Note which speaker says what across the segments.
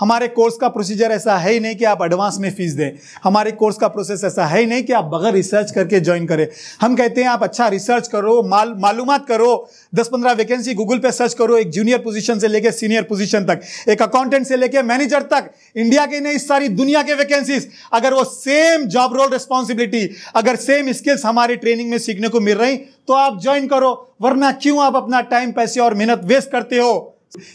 Speaker 1: हमारे कोर्स का प्रोसीजर ऐसा है ही नहीं कि आप एडवांस में फीस दें। हमारे कोर्स का प्रोसेस ऐसा है ही नहीं कि आप बगैर रिसर्च करके ज्वाइन करें। हम कहते हैं आप अच्छा रिसर्च करो, मालूमात करो, 10-15 वैकेंसी गूगल पे सर्च करो, एक जूनियर पोजीशन से लेकर सीनियर पोजीशन तक, एक अकाउंटेंट से लेकर मैनेजर तक, इंडिया के नहीं सारी दुनिया के वैकेंसीज, अगर वो सेम जॉब रोल रिस्पॉन्सिबिलिटी, अगर सेम स्किल्स हमारी ट्रेनिंग में सीखने को मिल रही तो आप ज्वाइन करो, वरना क्यों आप अपना टाइम, पैसे और मेहनत वेस्ट करते हो।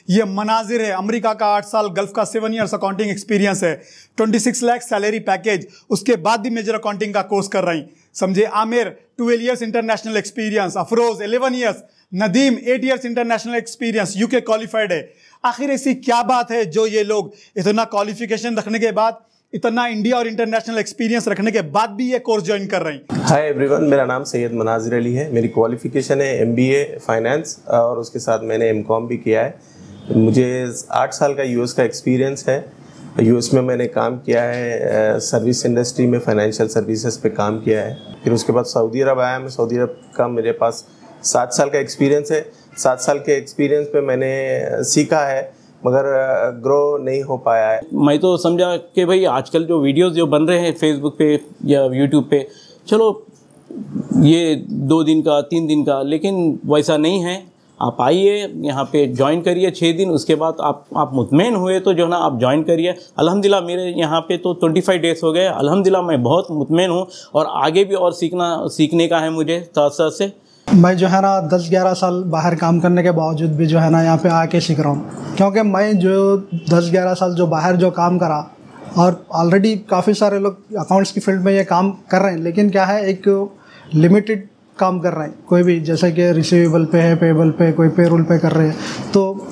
Speaker 1: ये मनाजिर है, अमेरिका का 8 साल, गल्फ का 7 इयर्स अकाउंटिंग एक्सपीरियंस है, 26 लाख सैलरी पैकेज, उसके बाद भी मेजर अकाउंटिंग का कोर्स कर रही। समझे, Aamir 12 years international experience, Afroz 11 years, Nadeem 8 years international experience, UK qualified है। आखिर ऐसी क्या बात है जो ये लोग इतना क्वालिफिकेशन रखने के बाद, इतना इंडिया और इंटरनेशनल एक्सपीरियंस रखने के बाद भी ये कोर्स ज्वाइन कर रही हैं?
Speaker 2: हाय एवरीवन, मेरा नाम सैयद मनाजिर अली है। मेरी क्वालिफिकेशन है MBA फाइनेंस और उसके साथ मैंने MCOM भी किया है। मुझे 8 साल का US का एक्सपीरियंस है। US में मैंने काम किया है, सर्विस इंडस्ट्री में फाइनेंशियल सर्विसेज पे काम किया है। फिर उसके बाद सऊदी अरब आया। मैं सऊदी अरब का मेरे पास 7 साल का एक्सपीरियंस है। 7 साल के एक्सपीरियंस पे मैंने सीखा है मगर ग्रो नहीं हो पाया है।
Speaker 3: मैं तो समझा कि भाई आजकल जो वीडियोस जो बन रहे हैं फेसबुक पे या यूट्यूब पे, चलो ये 2 दिन का 3 दिन का, लेकिन वैसा नहीं है। आप आइए यहाँ पे ज्वाइन करिए 6 दिन, उसके बाद आप मुतमईन हुए तो जो है ना आप ज्वाइन करिए। अल्हम्दुलिल्लाह मेरे यहाँ पे तो 25 डेज़ हो गए। अल्हम्दुलिल्लाह मैं बहुत मुतमईन हूँ और आगे भी और सीखने का है मुझे साथ से।
Speaker 4: मैं जो है ना 10-11 साल बाहर काम करने के बावजूद भी जो है ना यहाँ पे आके सीख रहा हूँ, क्योंकि मैं जो 10-11 साल जो बाहर जो काम करा, और ऑलरेडी काफ़ी सारे लोग अकाउंट्स की फील्ड में ये काम कर रहे हैं, लेकिन क्या है एक लिमिटेड काम कर रहे हैं। कोई भी जैसे कि रिसीवेबल पे है, पेबल पे, कोई पेरोल पे कर रहे हैं, तो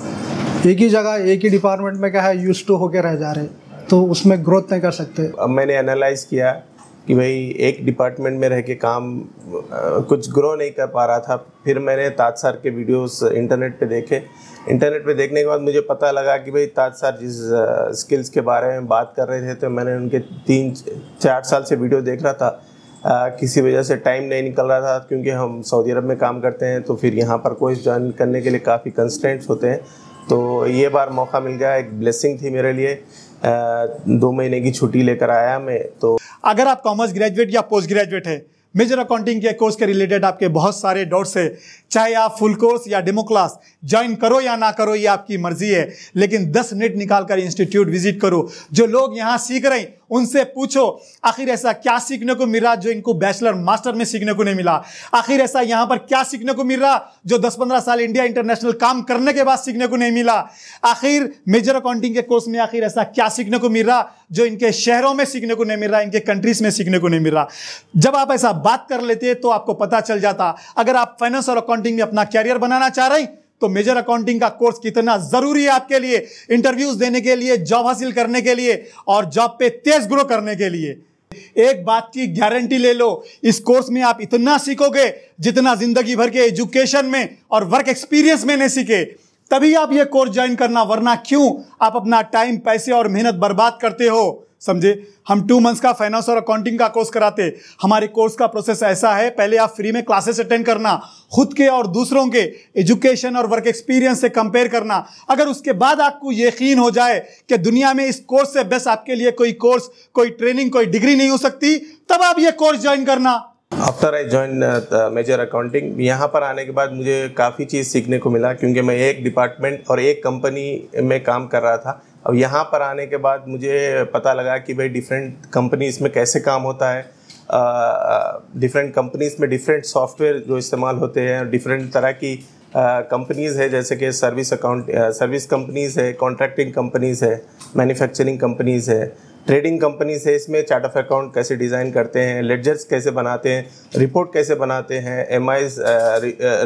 Speaker 4: एक ही जगह एक ही डिपार्टमेंट में क्या है यूज्ड टू होकर रह जा रहे हैं, तो उसमें ग्रोथ नहीं कर सकते।
Speaker 2: अब मैंने एनालाइज किया कि भाई एक डिपार्टमेंट में रह के काम कुछ ग्रो नहीं कर पा रहा था। फिर मैंने ताज सर के वीडियोस इंटरनेट पे देखे। इंटरनेट पे देखने के बाद मुझे पता लगा कि भाई ताज सर जिस स्किल्स के बारे में बात कर रहे थे, तो मैंने उनके 3-4 साल से वीडियो देख रहा था। किसी वजह से टाइम नहीं निकल रहा था, क्योंकि हम सऊदी अरब में काम करते हैं, तो फिर यहाँ पर कोर्स ज्वाइन करने के लिए काफ़ी कंस्ट्रेंट्स होते हैं। तो ये बार मौका मिल गया, एक ब्लेसिंग थी मेरे लिए। 2 महीने की छुट्टी लेकर आया मैं। तो
Speaker 1: अगर आप कॉमर्स ग्रेजुएट या पोस्ट ग्रेजुएट है, मेजर अकाउंटिंग के कोर्स के रिलेटेड आपके बहुत सारे डाउट्स है, चाहे आप फुल कोर्स या डेमो क्लास ज्वाइन करो या ना करो, ये आपकी मर्जी है, लेकिन 10 मिनट निकालकर इंस्टीट्यूट विजिट करो। जो लोग यहाँ सीख रहे हैं उनसे पूछो आखिर ऐसा क्या सीखने को मिल रहा जो इनको बैचलर मास्टर में सीखने को नहीं मिला। आखिर ऐसा यहाँ पर क्या सीखने को मिल रहा जो 10-15 साल इंडिया इंटरनेशनल काम करने के बाद सीखने को नहीं मिला। आखिर मेजर अकाउंटिंग के कोर्स में आखिर ऐसा क्या सीखने को मिल रहा जो इनके शहरों में सीखने को नहीं मिल रहा, इनके कंट्रीज में सीखने को नहीं मिल रहा। जब आप ऐसा बात कर लेते तो आपको पता चल जाता। अगर आप फाइनेंस और अकाउंटिंग में अपना कैरियर बनाना चाह रहे हैं तो मेजर अकाउंटिंग का कोर्स कितना जरूरी है आपके लिए, इंटरव्यूज देने के लिए, जॉब हासिल करने के लिए और जॉब पे तेज ग्रो करने के लिए। एक बात की गारंटी ले लो, इस कोर्स में आप इतना सीखोगे जितना जिंदगी भर के एजुकेशन में और वर्क एक्सपीरियंस में नहीं सीखे। तभी आप ये कोर्स ज्वाइन करना, वरना क्यों आप अपना टाइम, पैसे और मेहनत बर्बाद करते हो। समझे, हम 2 मंथ्स का फाइनेंस और अकाउंटिंग का कोर्स कराते। हमारे कोर्स का प्रोसेस ऐसा है, पहले आप फ्री में क्लासेस अटेंड करना, खुद के और दूसरों के एजुकेशन और वर्क एक्सपीरियंस से कंपेयर करना। अगर उसके बाद आपको यकीन हो जाए कि दुनिया में इस कोर्स से बेस्ट आपके लिए कोई कोर्स, कोई ट्रेनिंग, कोई डिग्री नहीं हो सकती, तब आप ये कोर्स ज्वाइन करना।
Speaker 2: After I join major accounting, यहाँ पर आने के बाद मुझे काफ़ी चीज़ सीखने को मिला, क्योंकि मैं एक डिपार्टमेंट और एक कंपनी में काम कर रहा था। अब यहाँ पर आने के बाद मुझे पता लगा कि भाई डिफरेंट कंपनीज़ में कैसे काम होता है। डिफरेंट कंपनीज़ में डिफरेंट सॉफ्टवेयर जो इस्तेमाल होते हैं, डिफरेंट तरह की कंपनीज़ है, जैसे कि सर्विस कंपनीज़ है, कॉन्ट्रैक्टिंग कंपनीज़ है, मैन्युफैक्चरिंग कंपनीज़ है, ट्रेडिंग कंपनीज़ है। इसमें चार्ट ऑफ अकाउंट कैसे डिज़ाइन करते हैं, लेडजर्स कैसे बनाते हैं, रिपोर्ट कैसे बनाते हैं, MIs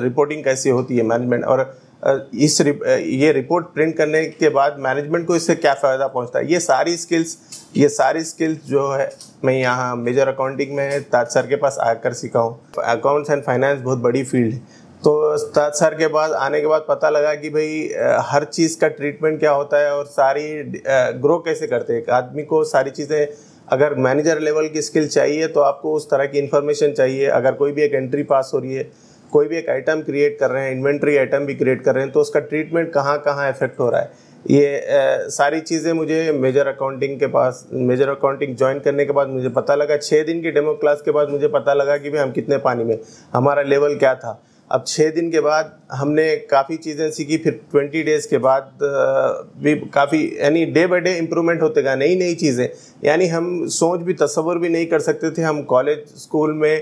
Speaker 2: रिपोर्टिंग कैसी होती है, मैनेजमेंट, और ये रिपोर्ट प्रिंट करने के बाद मैनेजमेंट को इससे क्या फ़ायदा पहुंचता है। ये सारी स्किल्स जो है मैं यहाँ मेजर अकाउंटिंग में ताज सर के पास आकर सीखा हूँ। अकाउंट्स एंड फाइनेंस बहुत बड़ी फील्ड है, तो ताज सर के बाद आने के बाद पता लगा कि भाई हर चीज़ का ट्रीटमेंट क्या होता है और सारी ग्रो कैसे करते हैं। एक आदमी को सारी चीज़ें, अगर मैनेजर लेवल की स्किल चाहिए तो आपको उस तरह की इन्फॉर्मेशन चाहिए। अगर कोई भी एक एंट्री पास हो रही है, कोई भी एक आइटम क्रिएट कर रहे हैं, इन्वेंट्री आइटम भी क्रिएट कर रहे हैं, तो उसका ट्रीटमेंट कहाँ कहाँ इफेक्ट हो रहा है, ये सारी चीज़ें मुझे मेजर अकाउंटिंग ज्वाइन करने के बाद मुझे पता लगा। 6 दिन की डेमो क्लास के बाद मुझे पता लगा कि भाई हम कितने पानी में, हमारा लेवल क्या था। अब 6 दिन के बाद हमने काफ़ी चीज़ें सीखी। फिर 20 डेज़ के बाद भी काफ़ी, यानी डे बाय डे इम्प्रूवमेंट होते गया, नई चीज़ें, यानी हम सोच भी तसव्वुर भी नहीं कर सकते थे। हम कॉलेज स्कूल में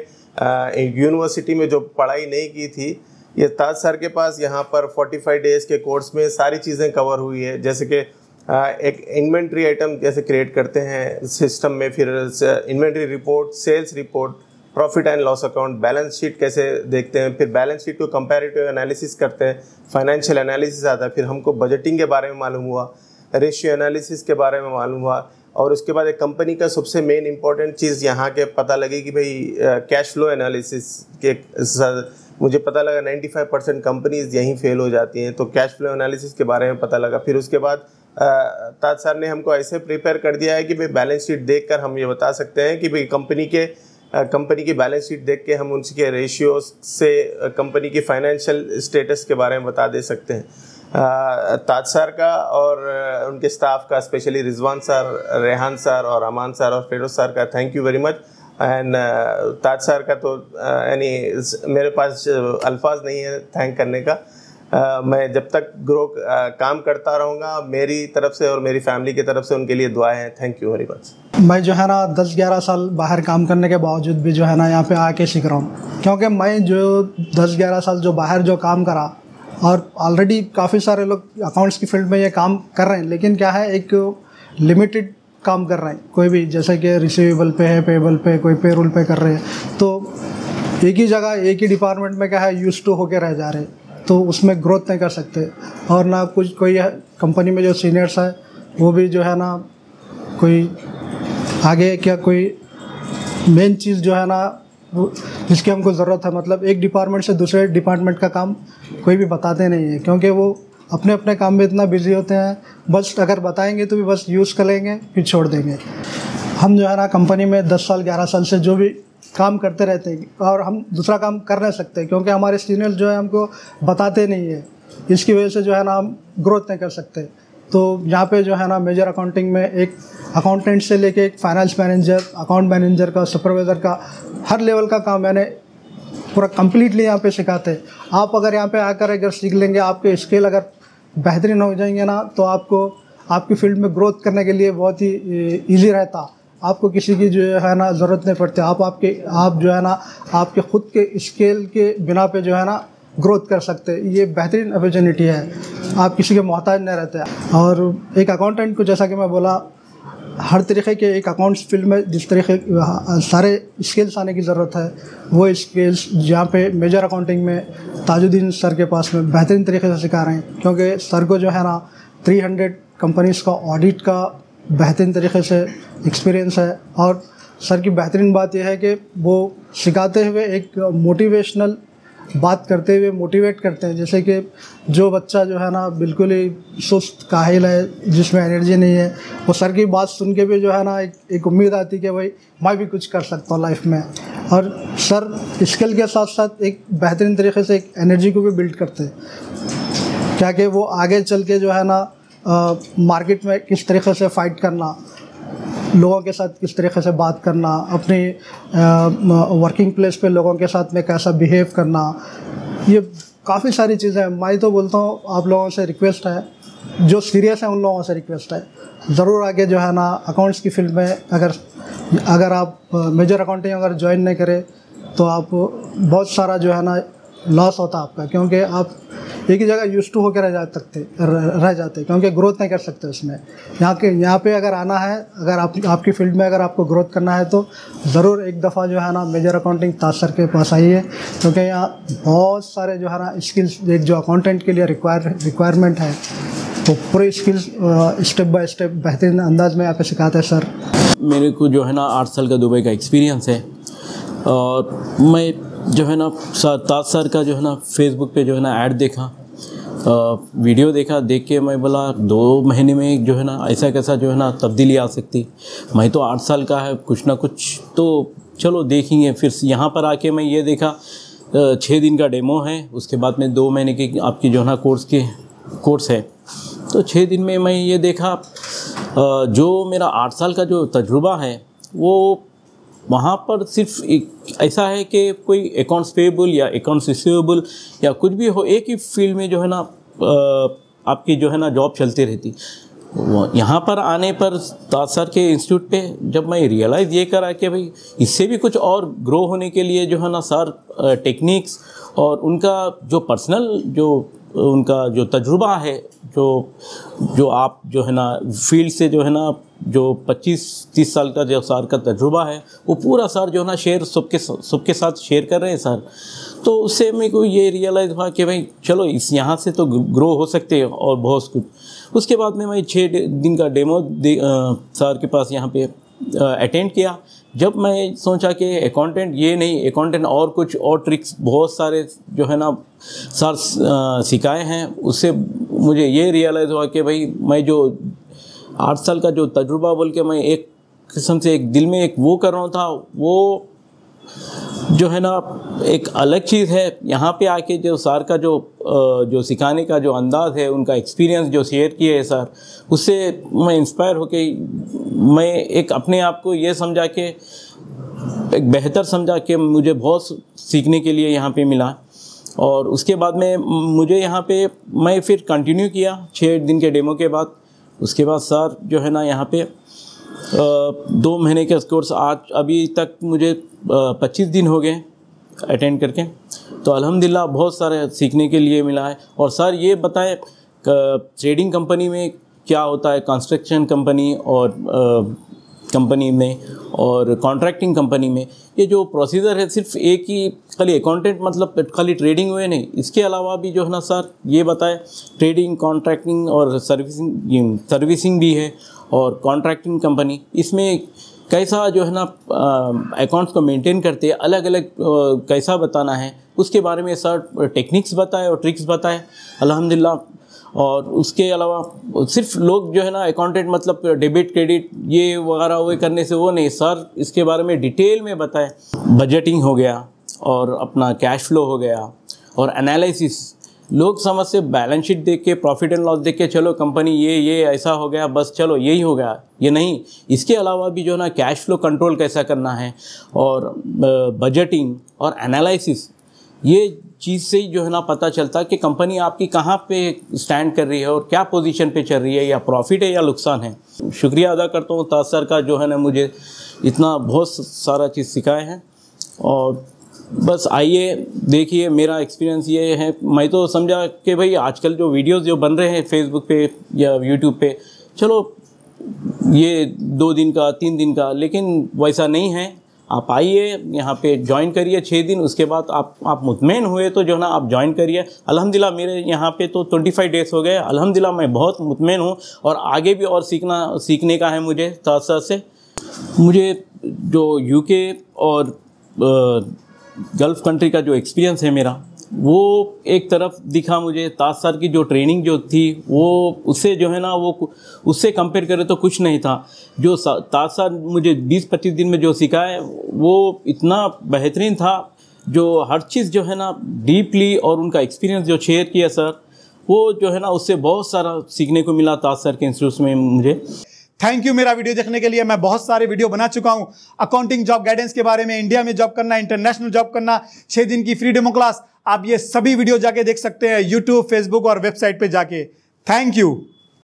Speaker 2: यूनिवर्सिटी में जो पढ़ाई नहीं की थी, ये ताज सर के पास यहाँ पर 45 डेज़ के कोर्स में सारी चीज़ें कवर हुई है। जैसे कि एक इन्वेंट्री आइटम कैसे क्रिएट करते हैं सिस्टम में, फिर inventory report, sales report, profit and loss account, balance sheet कैसे देखते हैं, फिर बैलेंस शीट को कंपैरेटिव एनालिसिस करते हैं, फाइनेंशियल एनालिसिस आता है, फिर हमको बजटिंग के बारे में मालूम हुआ, रेशियो एनालिसिस के बारे में मालूम हुआ। और उसके बाद एक कंपनी का सबसे मेन इंपॉर्टेंट चीज़ यहाँ के पता लगी कि भाई कैश फ्लो एनालिसिस के मुझे पता लगा 95% कंपनीज यहीं फेल हो जाती हैं, तो कैश फ्लो एनालिसिस के बारे में पता लगा। फिर उसके बाद ताज सर ने हमको ऐसे प्रिपेयर कर दिया है कि भाई बैलेंस शीट देखकर हम ये बता सकते हैं कि भाई कंपनी की बैलेंस शीट देख के हम उनके रेशियो से कंपनी की फाइनेंशियल स्टेटस के बारे में बता दे सकते हैं। ताज सर का और उनके स्टाफ का, specially Rizwan sir, Rehan sir और अमान सर और फिरोज सर का thank you very much. And Taj sir का तो यानी मेरे पास अल्फाज नहीं है थैंक करने का। मैं जब तक काम करता रहूँगा, मेरी तरफ से और मेरी फैमिली की तरफ से उनके लिए दुआएं हैं। Thank you very much.
Speaker 4: मैं जो है ना 10-11 साल बाहर काम करने के बावजूद भी जो है ना यहाँ पे आके सीख रहा हूँ, क्योंकि मैं जो 10-11 साल जो बाहर जो काम करा, और ऑलरेडी काफ़ी सारे लोग अकाउंट्स की फील्ड में ये काम कर रहे हैं, लेकिन क्या है एक लिमिटेड काम कर रहे हैं। कोई भी जैसे कि रिसीवेबल पे है, पेबल पे, कोई पेरोल पे कर रहे हैं, तो एक ही जगह एक ही डिपार्टमेंट में क्या है यूज्ड टू होके रह जा रहे हैं, तो उसमें ग्रोथ नहीं कर सकते। और ना कोई कंपनी में जो सीनियर्स है वो भी जो है ना कोई आगे क्या कोई मेन चीज़ जो है ना जिसकी हमको ज़रूरत है, मतलब एक डिपार्टमेंट से दूसरे डिपार्टमेंट का काम कोई भी बताते नहीं है, क्योंकि वो अपने अपने काम में इतना बिजी होते हैं, बस अगर बताएंगे तो भी बस यूज़ कर लेंगे फिर छोड़ देंगे। हम जो है ना कंपनी में 10 साल 11 साल से जो भी काम करते रहते हैं, और हम दूसरा काम कर नहीं सकते क्योंकि हमारे सीनियर्स जो है हमको बताते नहीं है। इसकी वजह से जो है ना हम ग्रोथ नहीं कर सकते। तो यहाँ पे जो है ना मेजर अकाउंटिंग में एक अकाउंटेंट से लेके एक फाइनेंस मैनेजर, अकाउंट मैनेजर का, सुपरवाइज़र का, हर लेवल का काम मैंने पूरा कम्प्लीटली यहाँ पे सिखाते हैं। आप अगर यहाँ पे आकर अगर सीख लेंगे, आपके स्किल अगर बेहतरीन हो जाएंगे ना, तो आपको आपकी फील्ड में ग्रोथ करने के लिए बहुत ही ईजी रहता। आपको किसी की जो है ना ज़रूरत नहीं पड़ती। आप जो है ना आपके ख़ुद के स्किल के बिना पे जो है ना ग्रोथ कर सकते। ये बेहतरीन अपॉर्चुनिटी है, आप किसी के मोहताज नहीं रहते। और एक अकाउंटेंट को, जैसा कि मैं बोला, हर तरीके के एक अकाउंट्स फील्ड में जिस तरीके सारे स्किल्स आने की ज़रूरत है, वो स्किल्स जहाँ पे मेजर अकाउंटिंग में ताजुद्दीन सर के पास में बेहतरीन तरीके से सिखा रहे हैं, क्योंकि सर को जो है ना 300 कंपनीज़ का ऑडिट का बेहतरीन तरीके से एक्सपीरियंस है। और सर की बेहतरीन बात यह है कि वो सिखाते हुए एक मोटिवेशनल बात करते हुए मोटिवेट करते हैं। जैसे कि जो बच्चा जो है ना बिल्कुल ही सुस्त काहिल है, जिसमें एनर्जी नहीं है, वो सर की बात सुन के भी जो है ना एक उम्मीद आती कि भाई मैं भी कुछ कर सकता हूँ लाइफ में। और सर स्किल के साथ साथ एक बेहतरीन तरीके से एक एनर्जी को भी बिल्ड करते हैं, क्या कि वो आगे चल के जो है ना मार्केट में किस तरीके से फ़ाइट करना, लोगों के साथ किस तरीके से बात करना, अपनी वर्किंग प्लेस पे लोगों के साथ में कैसा बिहेव करना, ये काफ़ी सारी चीज़ें हैं। मैं तो बोलता हूँ आप लोगों से रिक्वेस्ट है, जो सीरियस है उन लोगों से रिक्वेस्ट है, ज़रूर आगे जो है ना अकाउंट्स की फील्ड में अगर आप मेजर अकाउंटिंग अगर ज्वाइन नहीं करें तो आप बहुत सारा जो है ना लॉस होता आपका, क्योंकि आप एक ही जगह यूज्ड टू होकर रह जाते क्योंकि ग्रोथ नहीं कर सकते उसमें। यहाँ पे अगर आना है, अगर आपकी फील्ड में अगर आपको ग्रोथ करना है तो ज़रूर एक दफ़ा जो है ना मेजर अकाउंटिंग ताज सर के पास आइए, क्योंकि यहाँ बहुत सारे जो है ना स्किल्स एक जो अकाउंटेंट के लिए रिक्वायरमेंट है, तो पूरे स्किल्स स्टेप बाय स्टेप बेहतरीन अंदाज में यहाँ पे सिखाते हैं सर।
Speaker 3: मेरे को जो है ना 8 साल का दुबई का एक्सपीरियंस है, और मैं जो है ना ताज सर का जो है ना फेसबुक पे जो है ना ऐड देखा, वीडियो देखा, देख के मैं बोला 2 महीने में जो है ना ऐसा कैसा जो है ना तब्दीली आ सकती। मैं तो 8 साल का है, कुछ ना कुछ तो चलो देखेंगे। फिर यहाँ पर आके मैं ये देखा 6 दिन का डेमो है, उसके बाद में 2 महीने की आपकी जो है ना कोर्स है, तो 6 दिन में मैं ये देखा, जो मेरा 8 साल का जो तजुर्बा है वो वहाँ पर सिर्फ एक ऐसा है कि कोई अकाउंट्स पेएबल या अकाउंट्स रिसीवेबल या कुछ भी हो, एक ही फील्ड में जो है ना आपकी जो है ना जॉब चलती रहती। यहाँ पर आने पर ताज सर के इंस्टीट्यूट पे जब मैं रियलाइज़ ये करा कि भाई इससे भी कुछ और ग्रो होने के लिए जो है ना सर टेक्निक्स और उनका जो पर्सनल जो उनका जो तजुर्बा है, जो आप जो है ना फील्ड से जो है ना जो 25-30 साल का जो सर का तजुर्बा है वो पूरा सर जो है ना शेयर सबके साथ शेयर कर रहे हैं सर। तो उससे मेरे को ये रियलाइज़ हुआ कि भाई चलो इस यहाँ से तो ग्रो हो सकते हैं और बहुत कुछ। उसके बाद में मैं 6 दिन का डेमो सर के पास यहाँ पे अटेंड किया। जब मैं सोचा कि अकाउंटेंट ये नहीं, अकाउंटेंट और कुछ और ट्रिक्स बहुत सारे जो है ना सर सिखाए हैं, उससे मुझे ये रियलाइज़ हुआ कि भाई मैं जो 8 साल का जो तजुर्बा बोल के मैं एक किस्म से एक दिल में एक वो कर रहा था, वो जो है ना एक अलग चीज़ है। यहाँ पे आके जो सर का जो सिखाने का जो अंदाज़ है, उनका एक्सपीरियंस जो शेयर किए है सर, उससे मैं इंस्पायर होके मैं एक अपने आप को ये समझा के एक बेहतर समझा कि मुझे बहुत सीखने के लिए यहाँ पे मिला। और उसके बाद में मुझे यहाँ पे मैं फिर कंटिन्यू किया 6 दिन के डेमो के बाद। उसके बाद सर जो है ना यहाँ पे 2 महीने के कोर्स आज अभी तक मुझे 25 दिन हो गए अटेंड करके, तो अल्हम्दुलिल्लाह बहुत सारे सीखने के लिए मिला है। और सर ये बताए ट्रेडिंग कंपनी में क्या होता है, कंस्ट्रक्शन कंपनी और कंपनी में और कॉन्ट्रैक्टिंग कंपनी में ये जो प्रोसीजर है, सिर्फ एक ही खाली अकाउंटेंट मतलब खाली ट्रेडिंग हुए नहीं, इसके अलावा भी जो है ना सर ये बताए ट्रेडिंग, कॉन्ट्रैक्टिंग और सर्विसिंग भी है। और कॉन्ट्रैक्टिंग कंपनी इसमें कैसा जो है ना अकाउंट्स को मेंटेन करते हैं, अलग अलग कैसा बताना है, उसके बारे में सर टेक्निक्स बताए और ट्रिक्स बताए अल्हम्दुलिल्लाह। और उसके अलावा सिर्फ लोग जो है ना अकाउंटेंट मतलब डेबिट क्रेडिट ये वगैरह वो करने से वो नहीं, सर इसके बारे में डिटेल में बताए। बजटिंग हो गया और अपना कैश फ्लो हो गया और एनालिसिस। लोग समझ से बैलेंस शीट देख के, प्रॉफिट एंड लॉस देख के चलो कंपनी ये ऐसा हो गया, बस चलो यही हो गया, ये नहीं। इसके अलावा भी जो है ना कैश फ्लो कंट्रोल कैसा करना है और बजटिंग और एनालिसिस, ये चीज़ से ही जो है ना पता चलता कि कंपनी आपकी कहाँ पे स्टैंड कर रही है और क्या पोजीशन पे चल रही है, या प्रॉफिट है या नुकसान है। शुक्रिया अदा करता हूँ ताज सर का जो है ना मुझे इतना बहुत सारा चीज़ सिखाए हैं। और बस आइए देखिए, मेरा एक्सपीरियंस ये है, मैं तो समझा कि भाई आजकल जो वीडियोस जो बन रहे हैं फेसबुक पे या यूट्यूब पे, चलो ये 2 दिन का 3 दिन का, लेकिन वैसा नहीं है। आप आइए यहाँ पे ज्वाइन करिए 6 दिन, उसके बाद आप मुतमईन हुए तो जो है ना आप ज्वाइन करिए। अल्हम्दुलिल्लाह मेरे यहाँ पे तो 25 डेज़ हो गए, अल्हम्दुलिल्लाह मैं बहुत मुतमईन हूँ और आगे भी और सीखने का है मुझे ताज सर से। मुझे जो यूके और गल्फ़ कंट्री का जो एक्सपीरियंस है मेरा, वो एक तरफ दिखा मुझे। ताज सर की जो ट्रेनिंग जो थी वो उससे जो है ना वो उससे कंपेयर करें तो कुछ नहीं था। जो ताज सर मुझे 20-25 दिन में जो सिखाए वो इतना बेहतरीन था, जो हर चीज़ जो है ना डीपली, और उनका एक्सपीरियंस जो शेयर किया सर, वो जो है ना उससे बहुत सारा सीखने को मिला ताज सर के इंस्टीट्यूट में मुझे।
Speaker 1: थैंक यू मेरा वीडियो देखने के लिए। मैं बहुत सारे वीडियो बना चुका हूं अकाउंटिंग जॉब गाइडेंस के बारे में, इंडिया में जॉब करना, इंटरनेशनल जॉब करना, 6 दिन की फ्री डेमो क्लास। आप ये सभी वीडियो जाके देख सकते हैं यूट्यूब, फेसबुक और वेबसाइट पे जाके। Thank you.